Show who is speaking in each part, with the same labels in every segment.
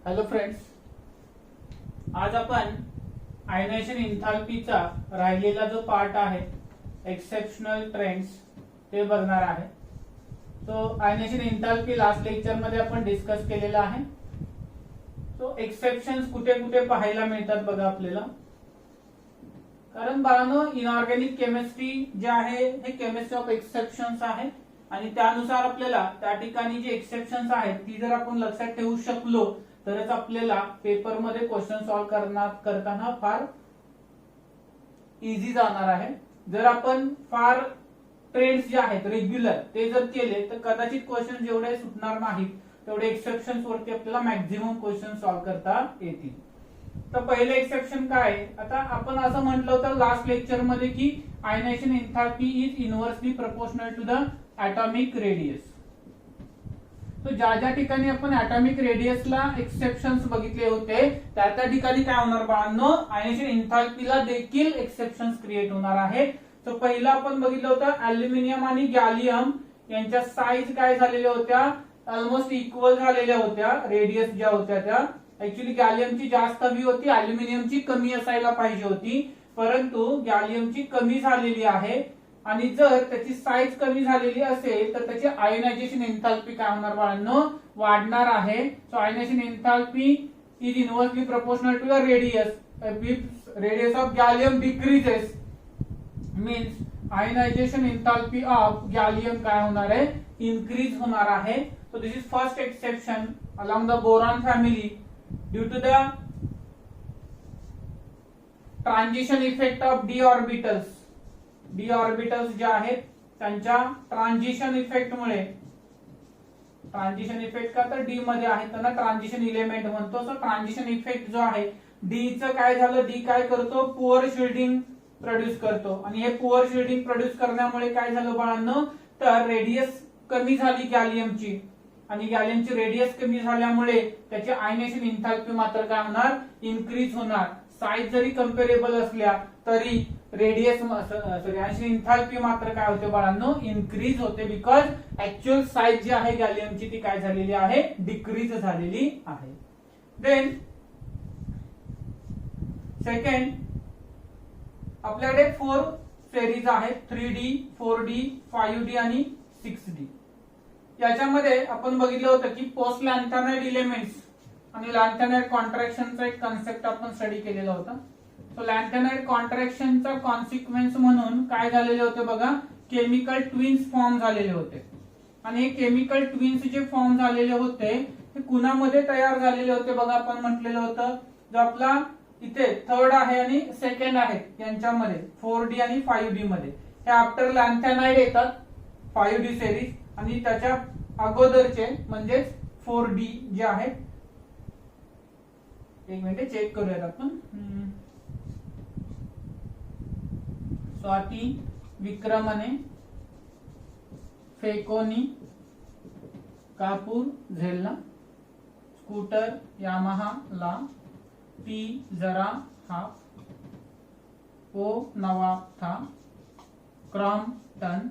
Speaker 1: Hello friends, आज आपण ionization एन्थाल्पीचा राहिलेला जो पार्ट आहे एक्सेप्शनल ट्रेंड्स ते बघणार आहे. So ionization enthalpy last lecture मध्ये आपण डिस्कस केलेला आहे. सो एक्सेप्शन्स कुठे कुठे पाहायला मिळतात बघा आपल्याला. कारण बाळांनो, इनऑर्गॅनिक केमिस्ट्री जे आहे हे केमिस्ट्री ऑफ एक्सेप्शन्स आहे आणि त्यानुसार आपल्याला त्या ठिकाणी जे एक्सेप्शन्स आहेत ती जर आपण लक्षात ठेवू शकलो तरच आपल्याला पेपरमध्ये क्वेश्चन सॉल्व्ह करताना फार इझी जाणार आहे. जर आपण फार ट्रेंड्स जे आहेत रेग्युलर ते जर केले तर कदाचित क्वेश्चन जेवढे सुटणार नाहीत तेवढे एक्सेप्शन्स वरती आपल्याला मॅक्झिमम क्वेश्चन सॉल्व्ह करता येतील. तर पहिले एक्सेप्शन काय आहे? आता आपण असं म्हटलं होतं लास्ट लेक्चर मध्ये की ionization enthalpy is inversely proportional to the atomic radius. तो ज्या ज्या ठिकाणी आपण ॲटॉमिक रेडियसला एक्सेप्शन्स बघितले होते त्या त्या ठिकाणी काय होणार बाळांनो, आयनायझेशन एन्थाल्पीला देखील एक्सेप्शन्स क्रिएट होणार आहे. तर पहिलं आपण बघितलं होतं अल्युमिनियम आणि गॅलियम यांच्या साईज काय झालेल्या होत्या, ऑलमोस्ट इक्वल झालेल्या होत्या. रेडियस ज्या होत्या त्या ऍक्च्युली गॅलियमची जास्त हवी होती, अल्युमिनियमची कमी असायला पाहिजे होती, परंतु गॅलियमची कमी झालेली आहे. आणि जर त्याची साईज कमी झालेली असेल तर त्याची आयनायझेशन एन्थाल्पी काय होणार बाळांनो, वाढणार आहे. So ionization enthalpy is inversely proportional to the radius. If radius of gallium decreases means ionization enthalpy of gallium काय होणार आहे, इनक्रीज होणार आहे. So this is first exception along the boron family due to the transition effect of d orbitals. D orbitals जे आहेत त्यांच्या transition effect मुळे, transition effect का तर डी मध्ये आहे त्यांना ट्रान्झिशन इलेमेंट म्हणतो. सो ट्रान्झिशन इफेक्ट जो आहे डी च काय झालं, डी काय करतो, पुअर शिल्डिंग प्रोड्यूस करतो आणि हे पुअर शिल्डिंग प्रोड्यूस करण्यामुळे काय झालं बाळांनो, तर रेडियस कमी झाली गॅलियमची आणि गॅलियमची रेडियस कमी झाल्यामुळे त्याची आयनायझेशन एन्थाल्पी मात्र काय होणार, इनक्रीज होणार. साईज जरी कंपेरेबल असल्या तरी रेडियस आयनायझेशन एन्थाल्पी मात्र काय होते बाळांनो, इनक्रीज होते. बिकॉज ऍक्च्युअल साईज जी आहे गॅलियमची ती काय झालेली आहे, डिक्रीज झालेली आहे. देन सेकंड आपल्याकडे 4 सेरीज आहेत, 3D, 4D, 5D आणि 6D. याच्यामध्ये आपण बघितलं होतं की पोस्ट लॅन्थॅनाइड इलेमेंट्स आणि लॅन्थॅनाइड कॉन्ट्रॅक्शनचा एक कन्सेप्ट आपण स्टडी केलेला होता. सो लॅन्थॅनाइड कॉन्ट्रॅक्शनचा कॉन्सिक्वेन्स म्हणून काय झालेले होते बघा, केमिकल ट्विन्स फॉर्म झालेले होते. आणि हे केमिकल ट्विन्स जे फॉर्म झालेले होते ते कुणामध्ये तयार झालेले होते बघा, आपण म्हटलेलं होतं जो आपला इथे थर्ड आहे आणि सेकंड आहे यांच्यामध्ये 4D आणि 5D मध्ये. हे आफ्टर लॅन्थॅनाइड येतात 5D सेरीज आणि त्याच्या अगोदरचे म्हणजेच 4D जे आहेत, एक मिनिट चेक करूयात आपण. स्वाती, विक्रमने, फेकोनी, कापूर, झेलना, स्कूटर, यामाहा, ला, टी, जरा, हाफ, ओ, नवाब था, क्रॉम्पटन,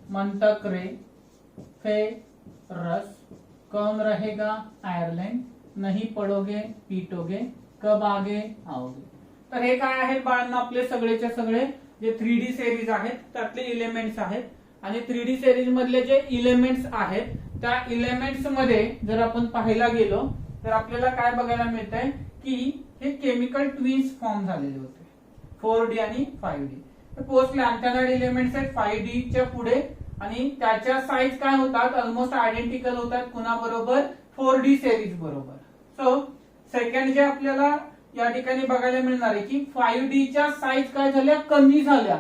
Speaker 1: मंतक रे, फे, रस, कौन रहेगा आयरलैंड, नहीं पडोगे पीटोगे, कब आगे आओगे. तर हे काय आहेत बाळांना, आपले सगळेच्या सगळे जे 3D सेरीज आहेत त्यातले इलेमेंट्स आहेत. आणि 3D सेरीज मधले जे इलेमेंट्स आहेत त्या इलेमेंट्स मध्ये जर आपण पाहायला गेलो तर आपल्याला काय बघायला मिळत आहे की हे केमिकल ट्विन्स फॉर्म झालेले होते 4D आणि 5D. पोस्ट लॅन्थॅनाइड इलेमेंट्स आहेत 5D च्या पुढे आणि त्याच्या साईज काय होतात, ऑलमोस्ट आयडेंटिकल होतात कुणाबरोबर, 4D सेरीज बरोबर. सो सेकंड जे आपल्याला या ठिकाणी बघायला मिळणार आहे की 5D च्या साईज काय झाल्या, कमी झाल्या.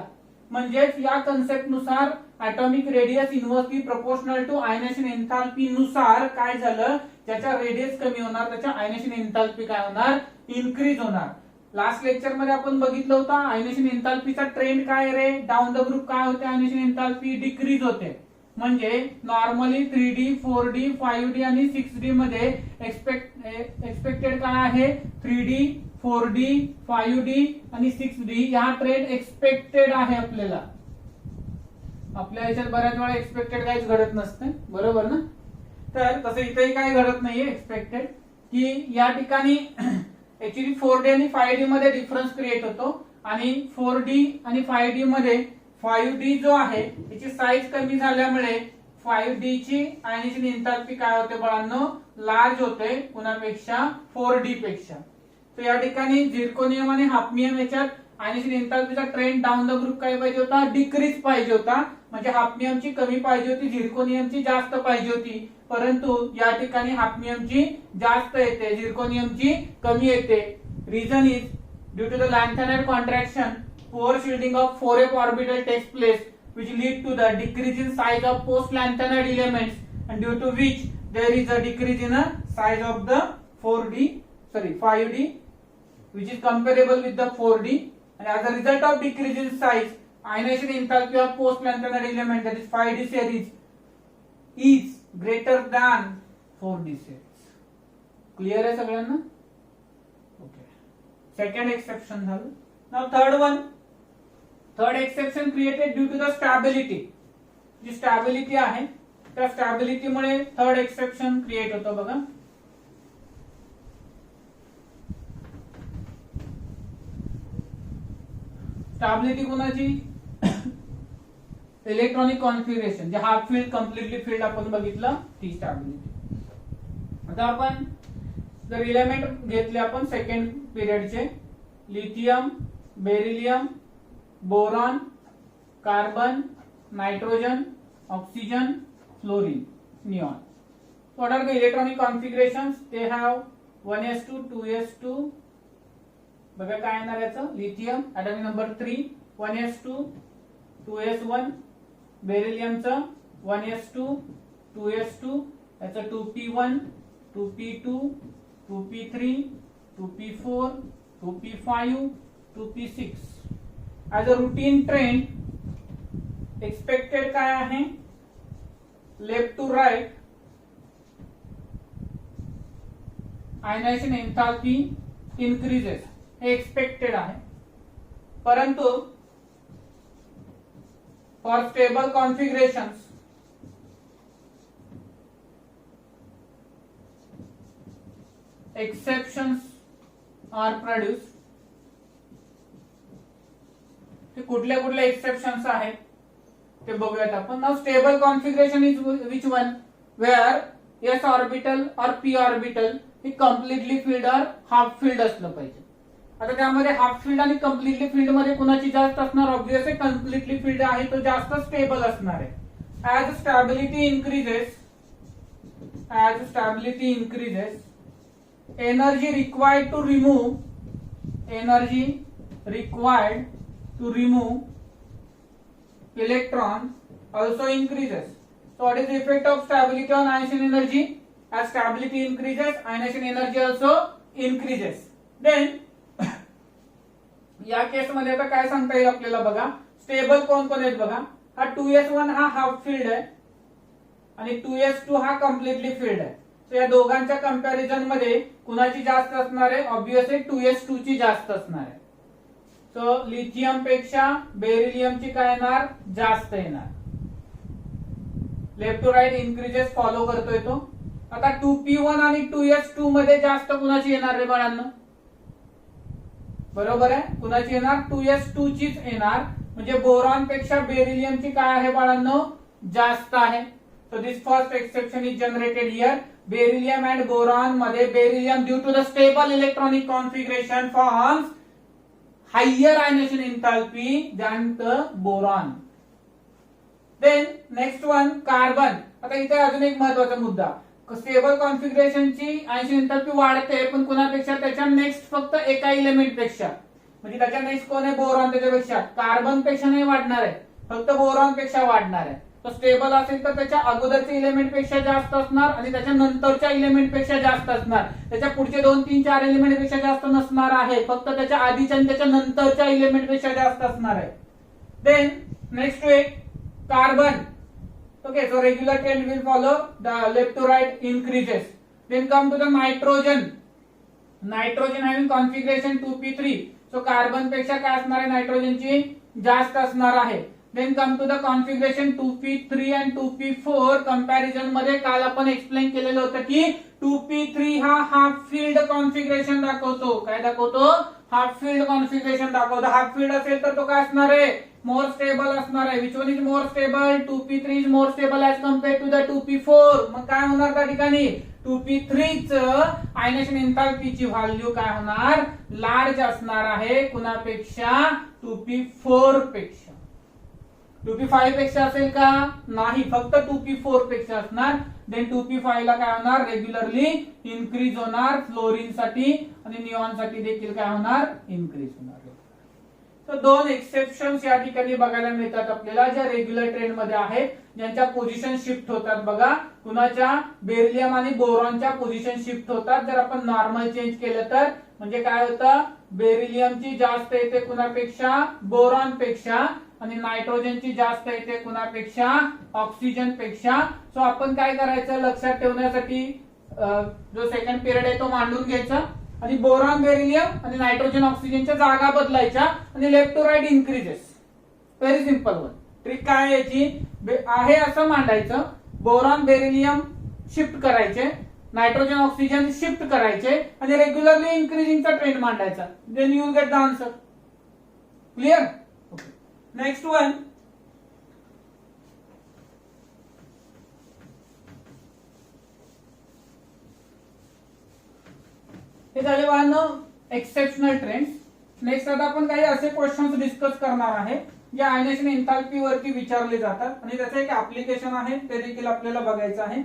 Speaker 1: म्हणजेच या कन्सेप्ट नुसार atomic radius inversely proportional to ionization enthalpy नुसार काय झालं, ज्याच्या रेडियस कमी होणार त्याच्या आयनायझेशन एन्थाल्पी काय होणार, इनक्रीज होणार. लास्ट लेक्चर मध्ये आपण बघितलं होतं आयनायझेशन एन्थाल्पीचा ट्रेंड काय रे, डाऊन द ग्रुप काय होते, आयनायझेशन एन्थाल्पी डिक्रीज होते. म्हणजे नॉर्मली 3D, 4D, 5D आणि 6D मध्ये एक्सपेक्टेड काय आहे, 3D, 4D, 5D आणि 6D हा ट्रेंड एक्सपेक्टेड आहे. आपल्या याच्यात बऱ्याच वेळा एक्सपेक्टेड काहीच घडत नसते, बरोबर ना. तर तसं इथेही काही घडत नाहीये एक्सपेक्टेड. की या ठिकाणी ऍक्च्युली 4D आणि 5D मध्ये डिफरन्स क्रिएट होतो आणि 4D आणि 5D मध्ये 5D जो आहे त्याची साईज कमी झाल्यामुळे 5D ची आयनेशन एंथॅल्पी काय होते बाळांनो, लार्ज होते कुणापेक्षा, 4D पेक्षा. तर या ठिकाणी झिर्कोनियम आणि हाफनियम याच्यात आयनेशन एंथॅल्पीचा ट्रेंड डाऊन द ग्रुप काय पाहिजे होता, डिक्रीज पाहिजे होता. म्हणजे हाफनियमची कमी पाहिजे होती, झिर्कोनियमची जास्त पाहिजे होती. परंतु या ठिकाणी हाफनियमची जास्त येते, झिर्कोनियमची कमी येते. Reason is due to the lanthanide contraction poor shielding of 4f orbital takes place which lead to the decrease in size of post lanthanide elements and due to which there is a decrease in a size of the 5D which is comparable with the 4D, and as a result of decrease in size ionization enthalpy of post lanthanide element that is 5D series is greater than 4D series. Clear आहे सगळ्यांना? Okay. Second exception झालं. Now third one, third exception created due to the stability. जी stability आहे त्या stability मुळे third exception create होतं बघा. Stability कोणाची, इलेक्ट्रॉनिक कॉन्फिगरेशन, जे हाफ फील्ड कम्प्लिटली फील्ड आपण बघितलं ती स्टॅबिलिटी. आता आपण जर एलिमेंट घेतले आपण सेकंड पिरियडचे, lithium, beryllium, boron, carbon, nitrogen, oxygen, fluorine, neon. What are the electronic configurations? They have 1s2, 2s2. बघा काय येणार याचं, lithium atomic number 3 1s2, 2s1, बेरिलियमचं 1s2, 2s2, याचं 2p1, 2p2, 2p3, 2p4, 2p5, 2p6. As a routine trend expected काय आहे, left to right ionization enthalpy increases, हे expected आहे. परंतु for stable configurations exceptions are produced. ते कुठले कुठले exceptions आहेत ते बघूयात आपण. Now stable configuration is which one, where s orbital और पी ऑर्बिटल हे कम्प्लिटली फील्ड और हाफ फील्ड असलं पाहिजे. आता त्यामध्ये हाफ फील्ड आणि कम्प्लिटली फील्ड मध्ये कुणाची जास्त असणार, ऑब्वियसली कम्प्लिटली फील्ड आहे तो जास्त स्टेबल असणार आहे. As stability increases energy required to remove electron also increases. So what is the effect of stability on ionization energy? As stability increases, ionization energy also increases. Then या केस मध्ये आता काय सांगता येईल आपल्याला बघा, स्टेबल कोण कोण आहेत बघा. हा 2s1 हा हाफ फील्ड आहे आणि 2s2 हा कम्प्लिटली फील्ड आहे. तर या दोघांच्या कंपॅरिझन मध्ये कुणाची जास्त असणार आहे, ऑब्वियसली 2s2 ची जास्त असणार आहे. सो लिथियम पेक्षा बेरिलियमची काय येणार, जास्त येणार. Left to right increases follow करतोय तो. आता 2p1 आणि 2s2 मध्ये जास्त कुणाची येणार रे बाळांनो, बरोबर आहे, कुणाची येणार, 2s2 चीच येणार. म्हणजे बोरॉन पेक्षा बेरिलियमची काय आहे बाळांनो, जास्त आहे. So this first exception is generated here. Beryllium and boron मध्ये beryllium due to the stable electronic configuration forms higher ionization enthalpy than the boron. Then next one carbon. आता इथे अजून एक महत्त्वाचा मुद्दा, स्टेबल कॉन्फिगरेशनची आयनायझेशन एंथॅल्पी वाढते पण कुणापेक्षा, त्याच्या नेक्स्ट फक्त एका एलिमेंट पेक्षा. म्हणजे त्याच्या नेक्स्ट कोण आहे, बोरॉन, त्याच्यापेक्षा. कार्बन पेक्षा नाही वाढणार आहे, फक्त बोरॉन पेक्षा वाढणार आहे. तो स्टेबल असेल तर त्याच्या अगोदरच्या एलिमेंट पेक्षा जास्त असणार आणि त्याच्या नंतरच्या एलिमेंट पेक्षा जास्त असणार. त्याच्या पुढचे 2, 3, 4 एलिमेंट पेक्षा जास्त नसणार आहे, फक्त त्याच्या आधीच्या आणि त्याच्या नंतरच्या एलिमेंट पेक्षा जास्त असणार आहे. देन नेक्स्ट एक carbon. Okay, so regular trend will follow the left to right increases. Then come to the nitrogen. Nitrogen having configuration 2p3. So carbon पेक्षा काय असणार आहे, नाइट्रोजनची जास्त असणार आहे. Then come to the configuration 2p3 and 2p4. Comparison मध्ये काल आपण एक्सप्लेन केलेलं होतं की 2p3 हा हाफ फिल्ड कॉन्फिगरेशन दाखवतो. काय दाखवतो? हाफ फिल्ड कॉन्फिगरेशन दाखवतो. हाफ फिल्ड असेल तर तो काय असणार आहे? मोर स्टेबल असणार आहे. Which one is more stable? 2p3 is more stable as compare to the 2p4. मग काय होणार त्या ठिकाणी? 2p3 च आयनेशन एन्थाल्पीची व्हॅल्यू काय होणार? लार्ज असणार आहे कुणापेक्षा? 2p4 पेक्षा. 2p5 पेक्षा असेल का? नाही, फक्त 2p4 पेक्षा असणार. देन 2p5 ला काय होणार? रेग्युलरली इन्क्रीज होणार फ्लोरीन साठी आणि निऑन साठी देखील काय होणार? इन्क्रीज होणार. तर दोन एक्सेप्शन्स या ठिकाणी बघायला मिळतात आपल्याला, ज्या रेग्युलर ट्रेंड मध्ये आहेत, ज्यांच्या पोझिशन शिफ्ट होतात. बघा, कुणाच्या? बेरिलियम आणि बोरॉनच्या पोझिशन शिफ्ट होतात. जर आपण नॉर्मल चेंज केलं तर म्हणजे काय होतं? बेरिलियमची जास्त येते कुणापेक्षा? बोरॉन पेक्षा. आणि नायट्रोजनची जास्त येते कुणापेक्षा? ऑक्सिजन पेक्षा. सो आपण काय करायचं लक्षात ठेवण्यासाठी जो सेकंड पिरियड आहे तो मांडून घ्यायचा आणि बोरॉन बेरिलियम आणि नायट्रोजन ऑक्सिजनच्या जागा बदलायच्या आणि left to right increases. Very simple one. Trick काय याची आहे? असं मांडायचं. बोरॉन बेरिलियम शिफ्ट करायचे, नायट्रोजन ऑक्सिजन शिफ्ट करायचे आणि रेग्युलरली इन्क्रीजिंगचा ट्रेंड मांडायचा. Then you will get the answer. Clear? Next one. हे झाले एक्सेप्शनल ट्रेंड्स. नेक्स्ट आता आपण काही असे क्वेश्चन्स डिस्कस करणार आहे जे आयनेशन एन्थाल्पी वरती विचारले जातात आणि त्याचं एक ऍप्लिकेशन आहे, ते देखील आपल्याला बघायचं आहे.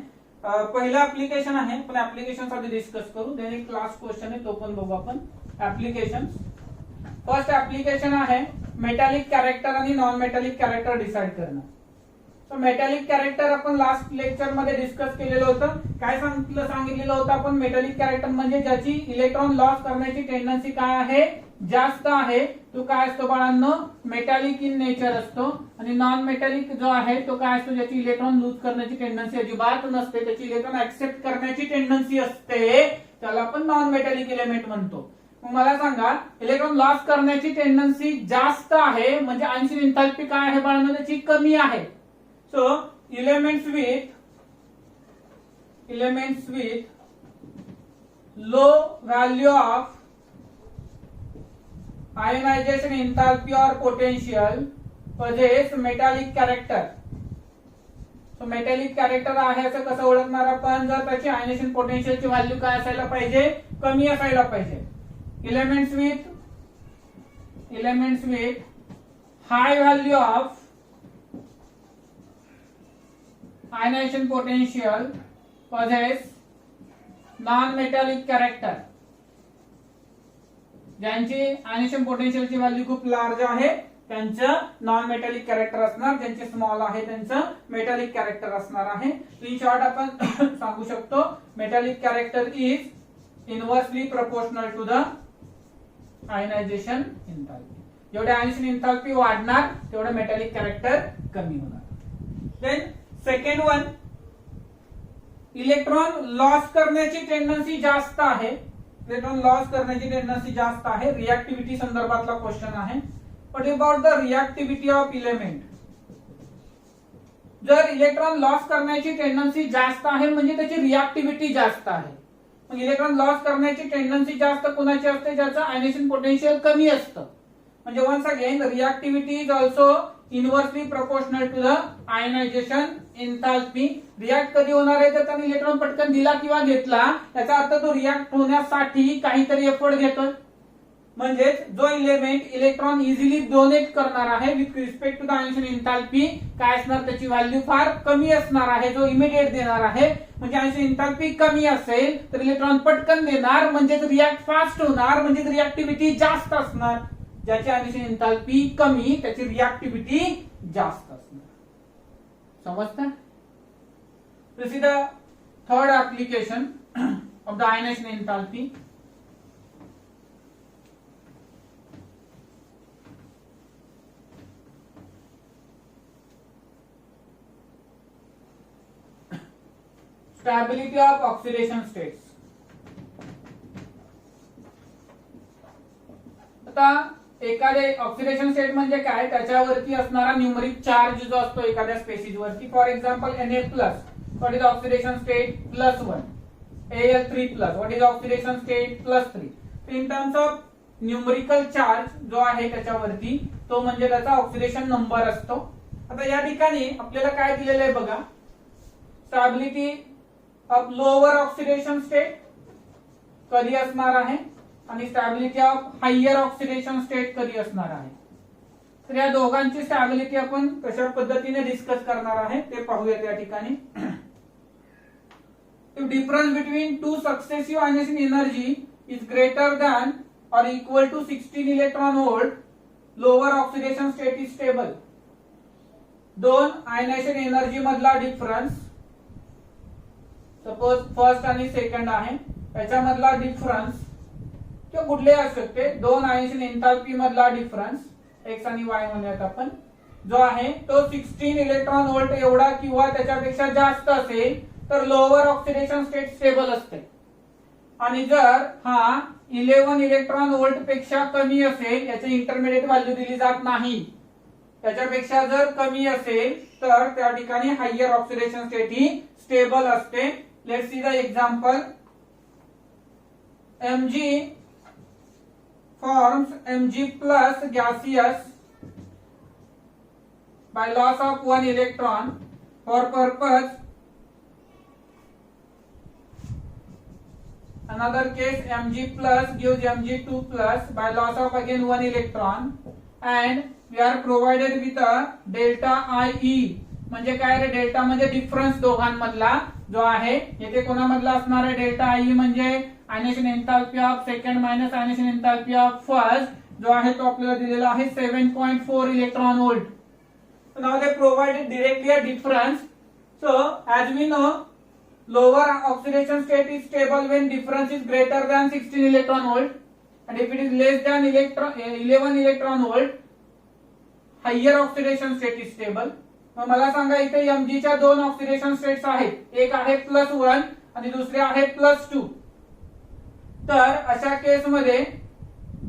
Speaker 1: पहिलं ऍप्लिकेशन आहे, पण ऍप्लिकेशन साठी डिस्कस करू. देन एक क्लास क्वेश्चन आहे, तो पण बघू आपण. ऍप्लिकेशन. फर्स्ट ऍप्लिकेशन आहे मेटॅलिक कॅरेक्टर आणि नॉन मेटॅलिक कॅरेक्टर डिसाइड करणं. सो मेटॅलिक कॅरेक्टर आपण लास्ट लेक्चर मध्ये डिस्कस केलेलं होतं. काय सांगितलेलं होतं आपण? मेटॅलिक कॅरेक्टर म्हणजे ज्याची इलेक्ट्रॉन लॉस करण्याची टेंडन्सी काय आहे? जास्त आहे. तो काय असतो बाळांनो? मेटॅलिक इन नेचर असतो. आणि नॉन मेटॅलिक जो आहे तो काय असतो? ज्याची इलेक्ट्रॉन लूज करण्याची टेंडन्सी अजिबात नसते, त्याची इलेक्ट्रॉन ऍक्सेप्ट करण्याची टेंडन्सी असते, त्याला आपण नॉन मेटॅलिक एलिमेंट म्हणतो. मग मला सांगा, इलेक्ट्रॉन लॉस करण्याची टेंडन्सी जास्त आहे म्हणजे आयनेशन एन्थाल्पी काय आहे बाळांनो? त्याची कमी आहे. So elements with low value of ionization enthalpy or potential possess metallic character. So metallic character आहे असं कसं ओळखणार आपण? जर त्याची आयनेशन पोटेन्शियलची व्हॅल्यू काय असायला पाहिजे? कमी असायला पाहिजे. Elements with high value of ionization potential possess non-metallic character. ज्यांची आयनेशन पोटेन्शियलची व्हॅल्यू खूप लार्ज आहे त्यांचं नॉन मेटॅलिक कॅरेक्टर असणार, ज्यांचे स्मॉल आहे त्यांचं मेटॅलिक कॅरेक्टर असणार आहे. इन शॉर्ट आपण सांगू शकतो metallic character is inversely proportional to the ionization enthalpy. जेवढे आयनेशन एन्थाल्पी वाढणार तेवढं मेटॅलिक कॅरेक्टर कमी होणार. Then second one, electron loss करण्याची टेंडन्सी जास्त आहे. इलेक्ट्रॉन लॉस करण्याची टेंडन्सी जास्त आहे. रिएक्टिव्हिटी संदर्भातला क्वेश्चन आहे. What about the reactivity of element? जर इलेक्ट्रॉन लॉस करण्याची टेंडन्सी जास्त आहे म्हणजे त्याची रिएक्टिव्हिटी जास्त आहे. मग इलेक्ट्रॉन लॉस करण्याची टेंडन्सी जास्त कोणाची असते? ज्याचं आयनेशन पोटेन्शियल कमी असतं. म्हणजे once again reactivity is also inversely proportional to the ionization enthalpy. React कधी होणार आहे? तर त्याने इलेक्ट्रॉन पटकन दिला किंवा घेतला, त्याचा अर्थ तो रिएक्ट होण्यासाठी काहीतरी एफर्ट घेतोय. म्हणजेच जो एलिमेंट इलेक्ट्रॉन इझिली डोनेट करणार आहे with respect to the ionization enthalpy काय असणार? त्याची व्हॅल्यू फार कमी असणार आहे. जो इमिडिएट देणार आहे म्हणजे आयनेशन एन्थाल्पी कमी असेल तर इलेक्ट्रॉन पटकन देणार म्हणजे रिएक्ट फास्ट होणार म्हणजे रिएक्टिव्हिटी जास्त असणार. ज्याची आयनेशन एन्थाल्पी कमी त्याची रिएक्टिव्हिटी जास्त असणार. समजतं? This is the third application of the ionization enthalpy. Stability of oxidation states. आता एखादे ऑक्सिडेशन स्टेट म्हणजे काय? त्याच्यावरती असणारा न्यूमरिक चार्ज जो असतो एखाद्या स्पेसिस वरती. For example Na+, what is oxidation state? +1. Al3 plus. What is oxidation state? +3. So in terms of numerical charge जो आहे त्याच्यावरती तो म्हणजे त्याचा ऑक्सिडेशन नंबर असतो. आता या ठिकाणी आपल्याला काय दिलेलं आहे बघा, stability of lower oxidation state कधी असणार आहे आणि stability of higher oxidation state कधी असणार आहे. तर या दोघांची स्टॅबिलिटी आपण कशा पद्धतीने डिस्कस करणार आहे ते पाहूया त्या ठिकाणी. If difference between two successive ionization energy is greater than or equal to 16 electron volt, lower oxidation state is stable. दोन आयनायझेशन एनर्जी मधला डिफरन्स, सपोज फर्स्ट आणि सेकंड आहे, त्याच्यामधला डिफरन्स किंवा कुठले असू शकते, दोन आयनायझेशन एन्थाल्पी मधला डिफरन्स एक्स आणि वाय म्हणूयात आपण, जो आहे तो 16 इलेक्ट्रॉन व्होल्ट एवढा किंवा त्याच्यापेक्षा जास्त असेल तर लोअर ऑक्सिडेशन स्टेट स्टेबल असते. आणि जर हा 11 इलेक्ट्रॉन व्होल्ट पेक्षा कमी असेल, याची इंटरमिडिएट व्हॅल्यू दिली जात नाही, त्याच्यापेक्षा जर कमी असेल तर त्या ठिकाणी हायर ऑक्सिडेशन स्टेट ही स्टेबल असते. Let's see the example. Mg forms Mg plus gaseous by loss of one electron for purpose. Another case, Mg plus gives Mg2 plus by loss of again one electron, and we are provided with a delta IE. म्हणजे काय रे, delta म्हणजे difference दोघांमधला जो आहे, येथे कोणामधला असणार आहे delta IE म्हणजे ionisation enthalpy of second minus ionisation enthalpy of first, जो आहे तो आपल्याला दिलेला आहे 7.4 electron volt. So now they provided directly a difference. So as we know, lower oxidation state is stable when difference is greater than 16 electron volt, and if it is less than 11 electron volt, higher oxidation state is stable. मग मला सांगा, इथे Mg च्या दोन oxidation states आहेत, एक आहे +1 आणि दुसरे आहे +2. तर अशा केस मध्ये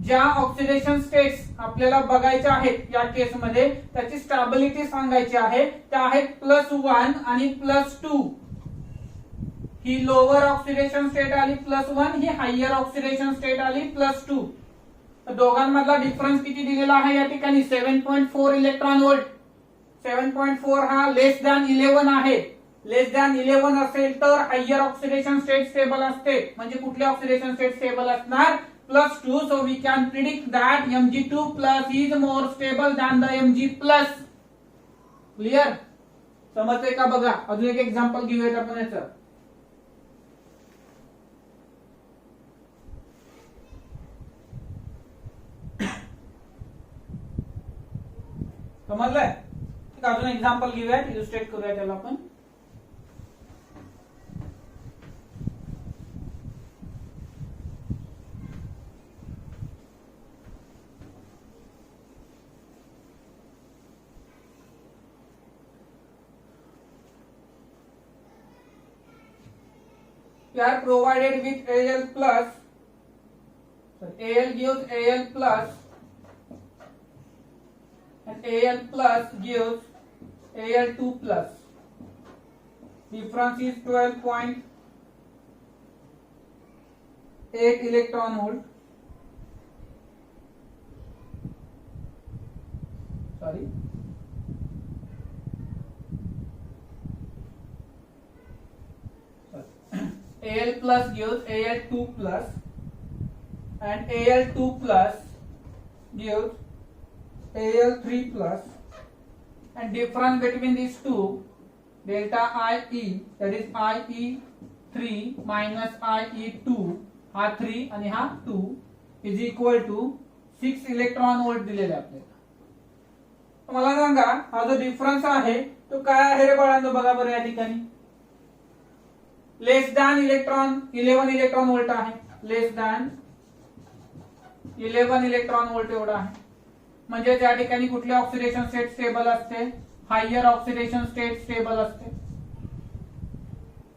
Speaker 1: ज्या ऑक्सिडेशन स्टेट्स आपल्याला बघायच्या आहेत या केस मध्ये त्याची स्टॅबिलिटी सांगायची आहे, त्या आहेत +1 आणि +2. ही लोअर ऑक्सिडेशन स्टेट आली +1, ही हायर ऑक्सिडेशन स्टेट आली +2. तर दोघांमधला डिफरन्स किती दिलेला आहे या ठिकाणी 7.4 इलेक्ट्रॉन व्होल्ट. 7.4 हा लेस दॅन 11 आहे. लेस दॅन 11 असेल तर हायर ऑक्सिडेशन स्टेट स्टेबल असते. म्हणजे कुठले ऑक्सिडेशन स्टेट स्टेबल असणार? +2. So we can predict that Mg2 plus is more stable than the Mg plus. Clear? समजते का बघा. अजून एक एक्झाम्पल घेऊयात आपण याचं. समजलंय? अजून एक्झाम्पल घेऊयात, इलुस्ट्रेट करूया त्याला आपण. We are provided with Al plus. So Al gives Al plus, and Al plus gives Al2 plus. Difference is 12.8 electron volt. Sorry. Al plus gives Al2 plus, and Al2 plus gives Al3 plus, and difference between these two, delta IE, that is IE3 minus IE2, हा 3 आणि हा 2 is equal to 6 electron volt दिलेले आपल्याला. मला सांगा, हा जो difference आहे तो काय आहे रे बाळांनो? बघा बरं या ठिकाणी लेस दॅन 11 इलेक्ट्रॉन व्होल्ट आहे. लेस दॅन 11 इलेक्ट्रॉन व्होल्ट एवढा आहे. म्हणजे त्या ठिकाणी कुठले ऑक्सिडेशन स्टेट स्टेबल असते? हायर ऑक्सिडेशन स्टेट स्टेबल असते.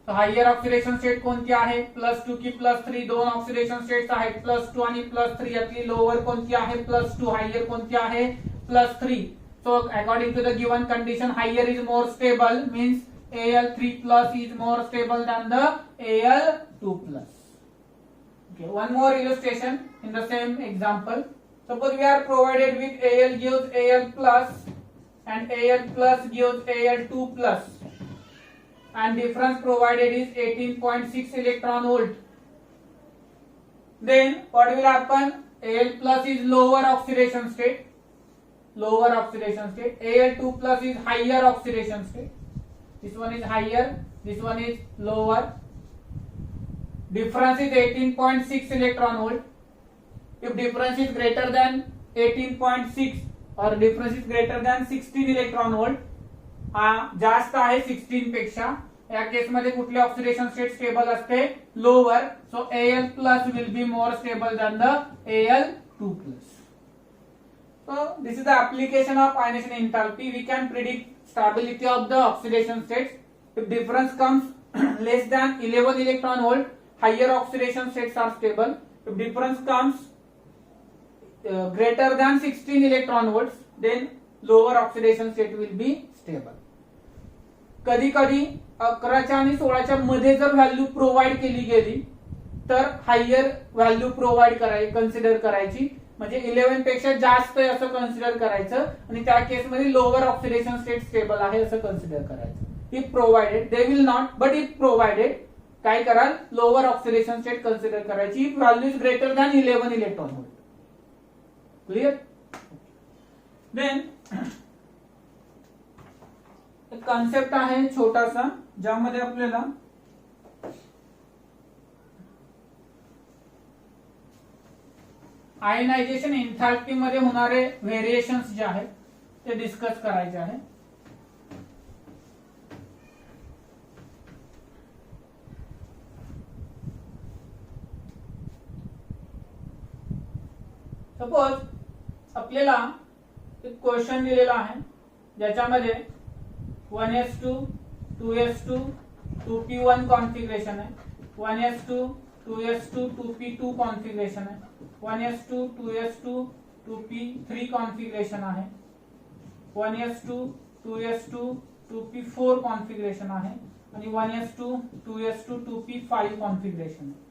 Speaker 1: हायर ऑक्सिडेशन स्टेट कोणती आहे? +2 की +3? दोन ऑक्सिडेशन स्टेट्स आहेत, +2 आणि +3. यातली लोअर कोणती आहे? +2. हायर कोणती आहे? +3. So according to the given condition, higher is more stable, means Al3 plus is more stable than the Al2 plus. Okay, one more illustration in the same example. Suppose we are provided with Al gives Al plus and Al plus gives Al2 plus, and difference provided is 18.6 electron volt. Then what will happen? Al plus is lower oxidation state. Al2 plus is higher oxidation state. This one is higher, this one is lower. Difference is 18.6 electron volt. If difference is greater than 18.6 or difference is greater than 16 electron volt, हा जास्त आहे 16 पेक्षा, या केस मध्ये कुठले oxidation state stable असते? Lower. So Al plus will be more stable than the Al2 plus. So this is the application of ionization enthalpy. We can predict stability of the oxidation states. If difference comes less than 11 electron volt, higher oxidation states are stable. If difference comes greater than 16 electron volts, then lower oxidation state will be stable. कधी कधी 11च्या आणि 16च्या मध्ये जर value provide केली गेली तर higher value provide consider करायची, म्हणजे 11 पेक्षा जास्त आहे असं कन्सिडर करायचं, आणि त्या केसमध्ये लोअर ऑक्सिडेशन स्टेट स्टेबल आहे असं कन्सिडर करायचं. If provided, they will not, but if provided काय कराल? लोअर ऑक्सिडेशन स्टेट कन्सिडर करायची if value is greater than 11 electron volt. Clear? Then एक कॉन्सेप्ट आहे छोटासा, ज्यामध्ये आपल्याला आयनायझेशन एन्थॅल्पी मध्ये होणारे व्हेरिएशन्स जे आहेत ते डिस्कस करायचे आहे. सपोज आपल्याला एक क्वेश्चन दिलेला आहे ज्याच्यामध्ये 1s2 2s2 2p1 कॉन्फिगरेशन आहे, 1s2 2s2 2p2 कॉन्फिगरेशन आहे, 1s2 2s2 2p3 कॉन्फिगरेशन आहे, 1s2 2s2 2p4 कॉन्फिगरेशन आहे आणि 1s2 2s2 2p5 कॉन्फिगरेशन आहे.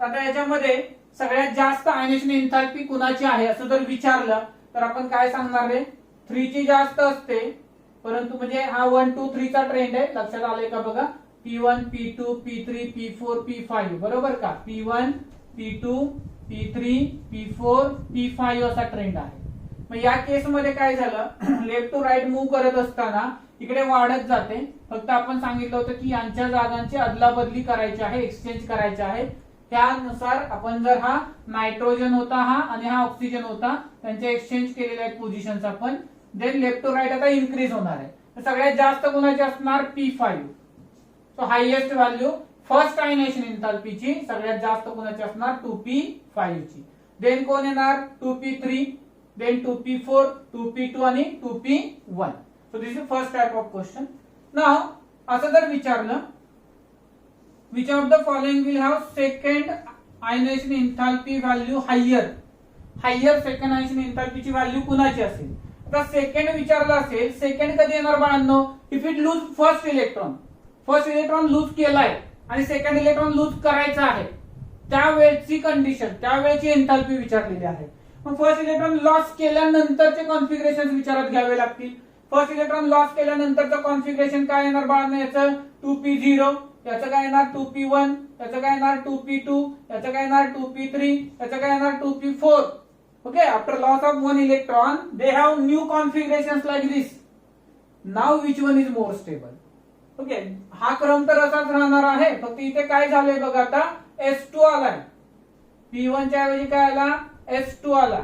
Speaker 1: आता याच्यामध्ये सगळ्यात जास्त आयनेशन एन्थॅल्पी कुणाची आहे असं जर विचारलं तर आपण काय सांगणार रे? 3 ची जास्त असते, परंतु म्हणजे हा 1 2 3 चा ट्रेंड आहे, लक्षात आलंय का बघा? P1 P2 P3 P4 P5, बरोबर का? P1 P2 P3 P4 P5 असा ट्रेंड आहे. मग या केस मध्ये काय झालं? लेफ्ट टू राईट मूव्ह करत असताना इकडे वाढत जाते. फक्त आपण सांगितलं होतं की यांच्या जागांची अदलाबदली करायची आहे, एक्सचेंज करायचे आहे. त्यानुसार आपण जर हा नायट्रोजन होता हा आणि हा ऑक्सिजन होता, त्यांचे एक्सचेंज केलेले आहेत पोझिशन्स आपण, देन लेफ्ट टू राईट आता इन्क्रीज होणार आहे. तर सगळ्यात जास्त कोणाची असणार? P5. So highest value first ionization एन्थॅल्पीची सगळ्यात जास्त कोणाची असणार? 2p5 ची. देन कोण येणार? 2p3, देन 2p4, 2p2 आणि 2p1. So this is first type of question. Now असं जर विचारलं, which of the following will have second ionization enthalpy value higher? Higher second ionization enthalpy ची व्हॅल्यू कुणाची असेल? आता सेकंड विचारलं असेल, सेकंड कधी येणार बाळांनो? If it lose first electron lose केलाय आणि सेकंड इलेक्ट्रॉन लूज करायचा आहे, त्यावेळची कंडिशन, त्यावेळची एन्थॅल्पी विचारलेली आहे. मग फर्स्ट इलेक्ट्रॉन लॉस केल्यानंतरचे कॉन्फिगरेशन विचारात घ्यावे लागतील. फर्स्ट इलेक्ट्रॉन लॉस केल्यानंतरचं कॉन्फिगरेशन काय येणार बाळांनो? याचं 2p0, याचं काय येणार? 2p1, याचं काय येणार? 2p2, याचं काय येणार? 2p3, याचं काय येणार? 2p4. Okay, after loss of one electron they have new configurations like this. Now which one is more stable? Okay, हा क्रम तर असाच राहणार आहे, फक्त इथे काय झालंय बघा, आता S2 आलाय. P1 च्या ऐवजी काय आला? S2 आला.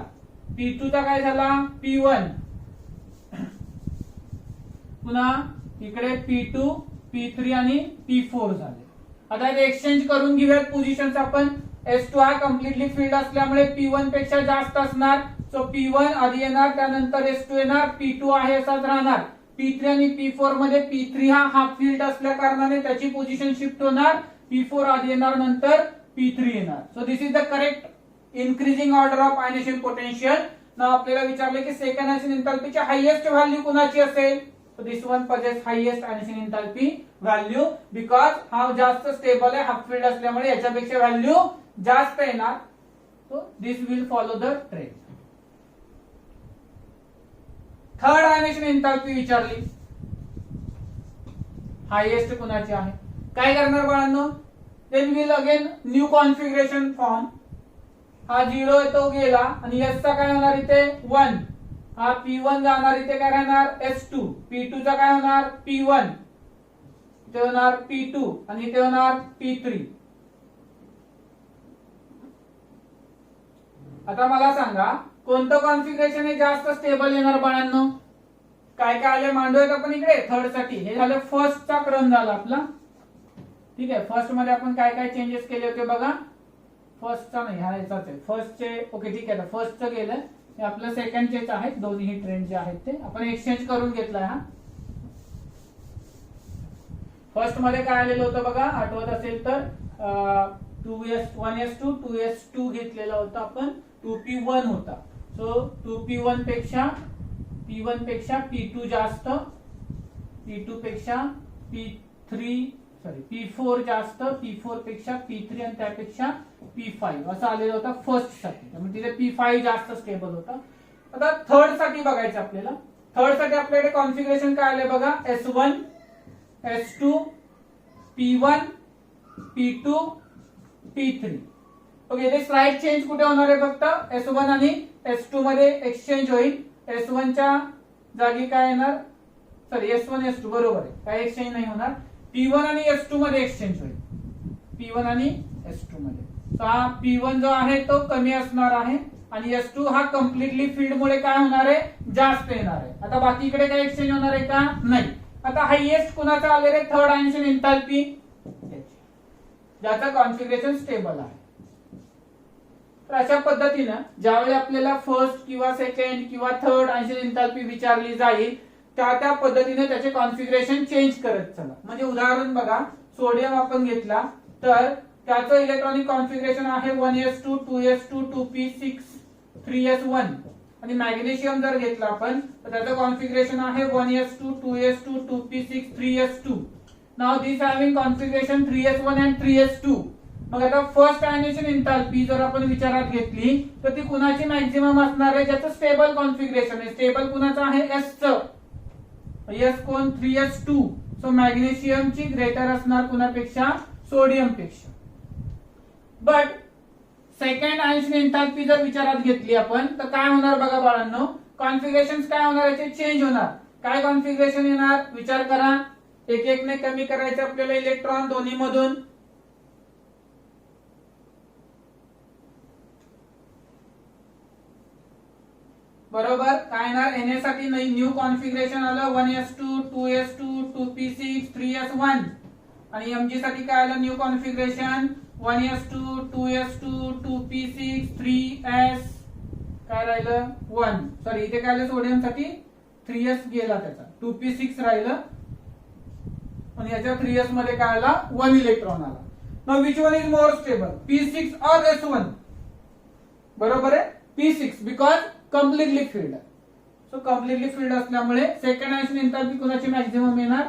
Speaker 1: P2 चा काय झाला? P1. पुन्हा इकडे P2, P3 आणि P4 झाले. आता हे एक्सचेंज करून घेऊयात पोझिशन्स आपण. S2 हा कम्प्लिटली फिल्ड असल्यामुळे P1 पेक्षा जास्त असणार, सो P1 आधी येणार, त्यानंतर S2 येणार, P2 आहे असाच राहणार. P3 आणि P4 मध्ये P3 हा हाफ फिल्ड असल्या कारणाने त्याची पोझिशन शिफ्ट होणार, P4 आधी येणार, नंतर P3 येणार. So this is the correct increasing order of ionization potential. Now आपल्याला विचारले की सेकंड आयनेशन एन्थॅल्पीची हायएस्ट व्हॅल्यू कुणाची असेल? So this one possess highest vanishing enthalpy value because हा जास्त स्टेबल आहे हाफ फील्ड असल्यामुळे याच्यापेक्षा व्हॅल्यू जास्त येणार. So this will follow the trend. Third dimension enthalpy विचारली, हायेस्ट कुणाची आहे, काय करणार बाळांनो, then will again new configuration form. हा 0 आहे तो गेला आणि S चा काय होणार इथे 1, हा P1 जाणार इथे काय राहणार S2, P2 चा काय होणार P1, इथे होणार P2 आणि इथे होणार P3. आता मला सांगा कोणतं कॉन्फिगरेशन हे जास्त स्टेबल येणार बाळांनो. काय काय आले मांडूयात आपण इकडे थर्ड साठी. हे झालं फर्स्टचा क्रम झाला आपला. ठीक आहे, फर्स्ट मध्ये आपण काय काय चेंजेस केले होते बघा. फर्स्टचा नाही, हा याचाच आहे फर्स्टचे. ओके ठीक आहे, फर्स्टचं गेलं, हे आपलं सेकंडचेच आहेत. दोन्ही ट्रेंड जे आहेत ते आपण एक्सचेंज करून घेतलाय. हा फर्स्ट मध्ये काय आलेलं होतं बघा, आठवत असेल तर 1s2 2s2 घेतलेला होता आपण, 2p1 होता. सो 2p1 पेक्षा P1 पेक्षा P2 जास्त, P2 पेक्षा P4 जास्त, P4 पेक्षा P3 आणि त्यापेक्षा P5 असं आलेलं होतं फर्स्ट साठी. म्हणजे तिथे P5 जास्त स्टेबल होता. आता थर्ड साठी बघायचं आपल्याला. थर्ड साठी आपल्याकडे कॉन्फिगरेशन काय आले बघा, S1 S2 P1 P2 P3. Okay, इथे स्लाइड चेंज कुठे होणार आहे, फक्त S1 आणि S2 मध्ये एक्सचेंज होईल. S1 च्या जागी काय येणार, सॉरी S1 S2 बरोबर आहे, काय एक्सचेंज नाही होणार. P1 आणि S2 मध्ये एक्सचेंज होईल, P1 आणि S2 मध्ये. तर हा P1 जो आहे तो कमी असणार आहे आणि S2 हा कम्प्लिटली फील्ड मुळे काय होणार आहे, जास्त येणार आहे. आता बाकी इकडे काय एक्सचेंज होणार आहे का, नाही. आता हायएस्ट कुणाचा आले रे, थर्ड डायमेन्शन एंथॅल्पी, ज्याचं कॉन्फिगरेशन स्टेबल आहे. तर अशा पद्धतीनं ज्यावेळी आपल्याला फर्स्ट किंवा सेकंड किंवा थर्ड डायमेन्शन एंथॅल्पी विचारली जाईल त्या पद्धतीने त्याचे कॉन्फिगरेशन चेंज करत चला. म्हणजे उदाहरण बघा, सोडियम आपण घेतला तर त्याचं इलेक्ट्रॉनिक कॉन्फिगरेशन आहे 1s2 2s2 2p6 3s1. आणि मॅग्नेशियम जर घेतला आपण तर त्याचं कॉन्फिगरेशन आहे 1s2 2s2 2p6 3s2. Now this having configuration 3s1 and 3s2. मग आता फर्स्ट डायमेन्शन एंथॅल्पी जर आपण विचारात घेतली तर ती कुणाची मॅक्झिमम असणार आहे, ज्याचं स्टेबल कॉन्फिगरेशन आहे. स्टेबल कुणाचं आहे, S चं. S कोण 3s2. सो मॅग्नेशियमची ग्रेटर असणार कुणापेक्षा, सोडियम पेक्षा. बट सेकंड डायमेन्शन एंथॅल्पी जर विचारात घेतली आपण तर काय होणार बघा बाळांनो, कॉन्फिगरेशन काय होणार, याचे चेंज होणार. काय कॉन्फिगरेशन येणार विचार करा. एक एक ने कमी करायचे आपल्याला इलेक्ट्रॉन दोन्ही मधून. बरोबर, काय येणार, Na साठी न्यू कॉन्फिगरेशन आलं 1s2 2s2 2p6 3s1. आणि Mg साठी काय आलं new configuration 1s2 2s2 2p6 3s काय राहिलं 1. सॉरी इथे काय आलं, सोडियम साठी 3s गेला, त्याचा 2p6 राहिलं आणि याच्या 3s मध्ये काय आला 1 इलेक्ट्रॉन आला. Now which one is more stable, P6 और S1. बरोबर आहे, P6 बिकॉज कम्प्लिटली फील्ड आहे. सो कम्प्लिटली फील्ड असल्यामुळे सेकंड डायमेन्शन एंथॅल्पी कोणाची मॅक्झिमम येणार,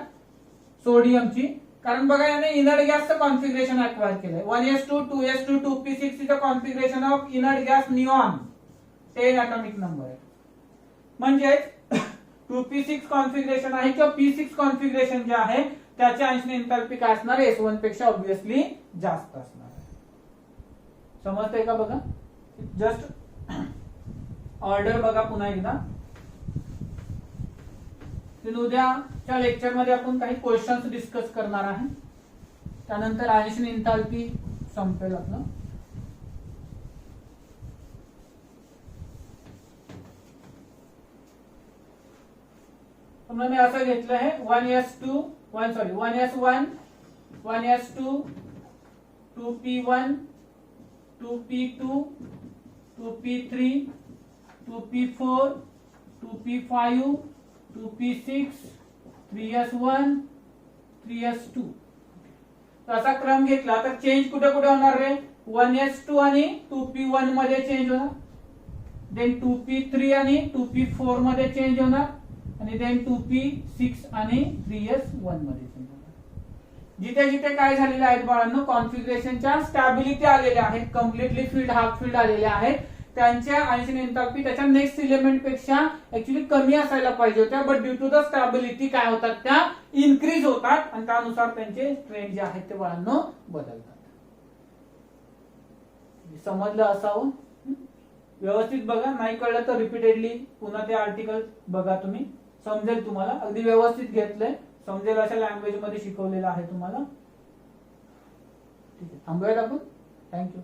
Speaker 1: सोडियमची. कारण बघा याने इनर्ट गॅसचं कॉन्फिगरेशन अक्वायर केलंय. 1s2 2s2 2p6 is the configuration of inert gas neon, 10 atomic number आहे. म्हणजे 2p6 कॉन्फिगरेशन आहे किंवा p6 कॉन्फिगरेशन जे आहे त्याची डायमेन्शन एंथॅल्पी काय असणार, S1 पेक्षा ऑब्विसली जास्त असणार आहे. समजतंय का बघा. जस्ट ऑर्डर बघा पुन्हा एकदा. उद्याच्या लेक्चर मध्ये आपण काही क्वेश्चन्स डिस्कस करणार आहे. त्यानंतर डायमेन्शन एंथॅल्पी संपेल आपलं. मी असं घेतलं आहे 1s1 1s2 2p1 2p2 2p3 2p4 2p5 2p6 3s1 3s2. असा क्रम घेतला तर चेंज कुठे कुठे होणार रे, 1s2 आणि 2p1 मध्ये चेंज होणार, देन 2p3 आणि 2p4 मध्ये चेंज होणार, आणि देन 2p 6 आणि 3s 1 मध्ये चेंज होणार. जिथे जिथे काय झालेले आहेत बाळांनो, कॉन्फिगरेशनच्या स्टॅबिलिटी आलेल्या आहेत, कम्प्लिटली फील्ड हाफ फील्ड आलेले आहेत, त्यांच्या आयन्स एंथाल्पी त्याच्या नेक्स्ट एलिमेंट पेक्षा ऍक्च्युली कमी असायला पाहिजे होत्या, but due to the stability काय होतात, त्या इन्क्रीज होतात आणि त्यानुसार त्यांचे ट्रेंड जे आहेत ते बाळांनो बदलतात. समजलं असावं. व्यवस्थित बघा, नाही कळलं तर रिपीटेडली पुन्हा ते आर्टिकल बघा, तुम्ही समजेल तुम्हाला. अगदी व्यवस्थित घेतलंय, समजेल अशा लँग्वेज मध्ये शिकवलेलं आहे तुम्हाला. ठीक आहे, थांबूयात आपण. थँक्यू.